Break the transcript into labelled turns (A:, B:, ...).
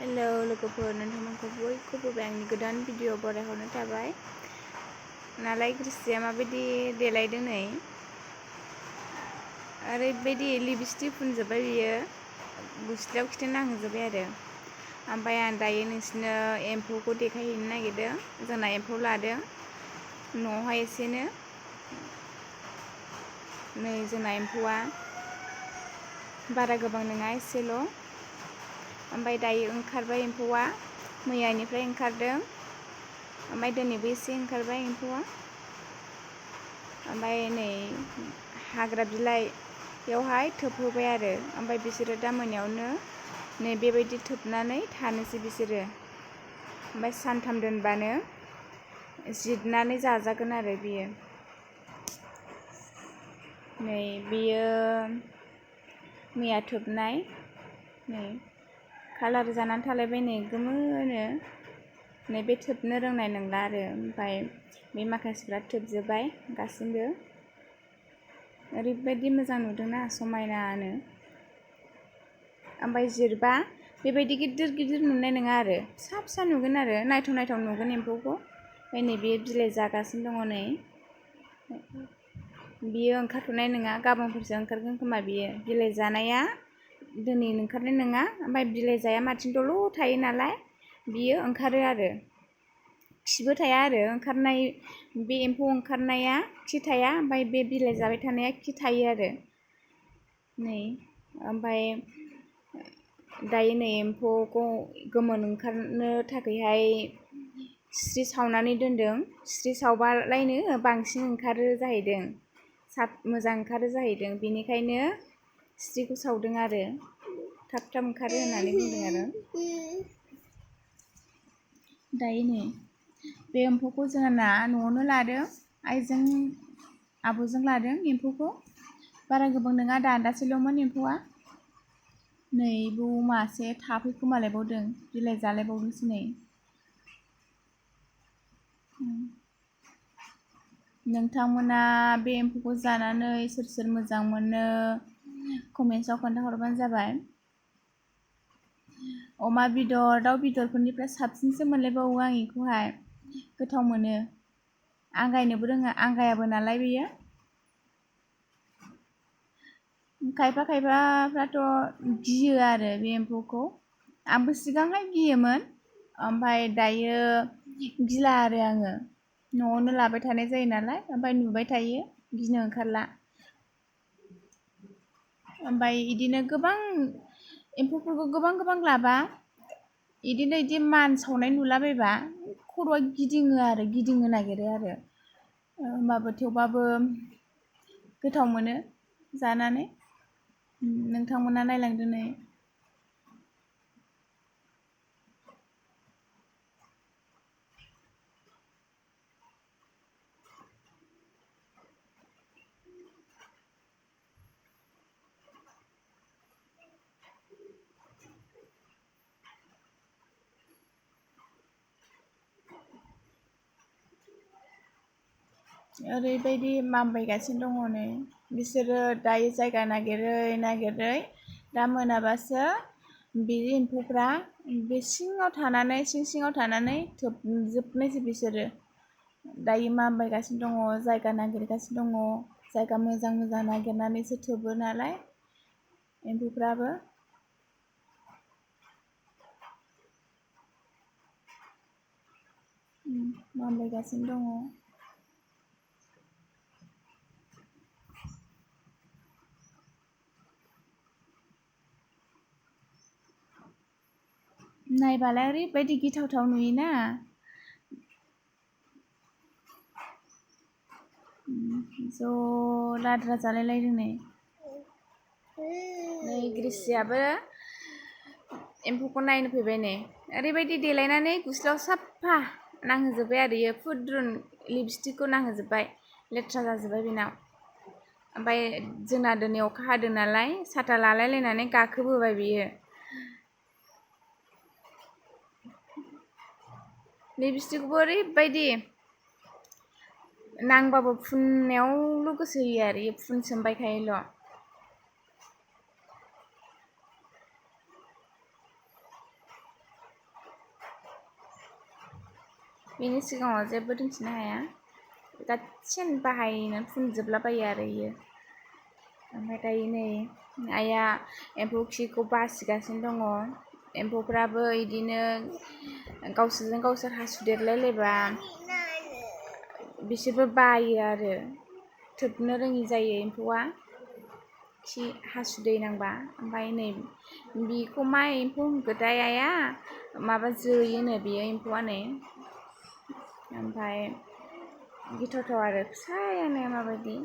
A: Hello लोगोफोर, नोंथांमोनखौ बयखौबो आंनि गोदान भिडिअ बरायहरनाय थाबाय। नालाय ग्रिसिया माबायदि देलायदों नै, ओरैबायदि लिपस्टिक फुनजोब्बाय बियो, गुस्थियाव खिथि नांहोजोब्बाय आरो। ओमफ्राय आं दायो नोंसिनो एम्फौखौ देखायहैनो नागिरदों। जोंना एम्फौ लादों न'आवहाय एसेनो। नै जोंना एम्फौआ बारा गोबां नङा, एसेल'। ओमफ्राय दायो ओंखारबाय एम्फौआ, मैयानिफ्राय ओंखारदों। ओमफ्राय दिनैबो एसे ओंखारबाय एम्फौआ। ओमफ्राय नै हाग्रा बिलाइयावहाय थोबहोबाय आरो। ओमफ्राय बिसोरो दा मोनायावनो नै बेबायदि थोबनानै थानोसै बिसोरो। ओमफ्राय सानथाम दोनबानो जिरनानै जाजागोन आरो बियो। नै बियो मैया थोबनाय, नै कालार जानानै थालायबाय नै गोमोनो। नै बे थोबनो रोंनाय नंला आरो। ओमफ्राय बे माखासेफ्रा थोबजोब्बाय गासिबो। ओरैबायदि मोजां नुदोंना, समायनानो। ओमफ्राय जिरबा बेबायदि गिदिर गिदिर नुनाय नङा आरो, फिसा फिसा नुगोन आरो, नायथाव नायथाव नुगोन एम्फौखौ। ओमफ्राय नै बे बिलाइ जागासिनो दङ नै। बियो ओंखारथ'नाय नङा, गाबोनफोरसो ओंखारगोन खोमा बियो। बिलाइ जानाया दिनै ओंखारनाय नङा। ओमफ्राय बिलाइ जाया माथिंदल' थायो नालाय, बियो ओंखारो आरो। खिबो थाया आरो ओंखारनाय, बे एम्फौ ओंखारनाया खि थाया। ओमफ्राय बे बिलाइ जाबाय थानाया खि थायो आरो। नै ओमफ्राय दायो नै एम्फौखौ गोमोन ओंखारनो थाखायहाय स्रि सावनानै दोनदों। स्रि सावबालायनो बांसिन ओंखारो जाहैदों, मोजां ओंखारो जाहैदों। बेनिखायनो स्रिखौ सावदों आरो, थाब थाब ओंखारो होननानै बुंदों आरो। दायो नै बे एम्फौखौ जोंना न'आवनो लादों, आइजों आब'जों लादों एम्फौखौ। बारा गोबां नङा, दान्दासेल'मोन एम्फौआ। नै बौ मासे थाफैखोमालायबावदों, बिलाइ जालायबावदोंसो नै। नोंथांमोना बे एम्फौखौ जानानै सोर सोर मोजां मोनो कमेन्ट्सआव खोन्थाहरबानो जाबाय। अमा बेदर, दाउ बेदरफोरनिफ्राय साबसिनसो मोनलायबावो आं बेखौहाय, गोथाव मोनो। आंगायनोबो रोङा, आंगायाबो नालाय बेयो। खायफा खायफाफ्राथ' गियो आरो बे एम्फौखौ। आंबो सिगांहाय गियोमोन, ओमफ्राय दायो गिला आरो आङो। न'आवनो लाबाय थानाय जायो नालाय, ओमफ्राय नुबाय थायो, गिनो ओंखारला। ओमफ्राय बिदिनो गोबां एम्फौफोरखौ गोबां गोबां लाबा, बिदि मान सावनाय नुलाबायबा खर'आ गिदिंनो नागिरो आरो। होमबाबो थेवबाबो गोथाव मोनो जानानै। नोंथांमोना नायलांदो नै। ओरैबायदि मामबायगासिनो दङ नै बिसोरो। दायो जायगा नागिरै नागिरै दा मोनाबासो बे एम्फौफ्रा बे सिङाव थानानै थोबजोबनोसै बिसोरो। दायो मामबायगासिनो दङ, जायगा नागिरगासिनो दङ। जायगा मोजां मोजां नागिरनानैसो थोबो नालाय एम्फौफ्राबो। मामबायगासिनो दङ। नायबालाय ओरैबायदि गिथावथाव नुयोना। ज' लाद्रा जालायलायदों नै। नै ग्रिसियाबो एम्फौखौ नायनो फैबाय नै। ओरैबायदि देलायनानै गुस्लायाव साफा नांहोजोब्बाय आरो इयो, फुद्रुन लिपस्टिकखौ नांहोजोब्बाय, लेथ्रा जाजोब्बाय बेनाव। ओमफ्राय जोंना दिनै अखा हादों नालाय, साथा लालायलायनानै गाखोबोबाय बियो। लिपस्टिकखौबो ओरैबायदि नांबाबो फुननायावल' गोसो होयो आरो, इयो फुनसोमबायखायोल'। बेनि सिगाङाव जेबो दोनथिनो हाया गासिन बाहायनो फुनजोबलाबायो आरो इयो ओमफ्राय दायो नै आइया एम्फौ खिखौ बासिगासिनो दङ एम्फौफ्राबो इदिनो गावसोरजों गावसोर हासुदेरलायलायबा बिसोरबो बायो आरो थोबनो रोङि जायो एम्फौआ खि हासुदै नांबा ओमफ्राय नै बेखौ मा एम्फौ होनखोथाय आइया माबा जोयोनो बेयो एम्फौआ नै ओमफ्राय गिथावथाव आरो फिसायानो माबायदि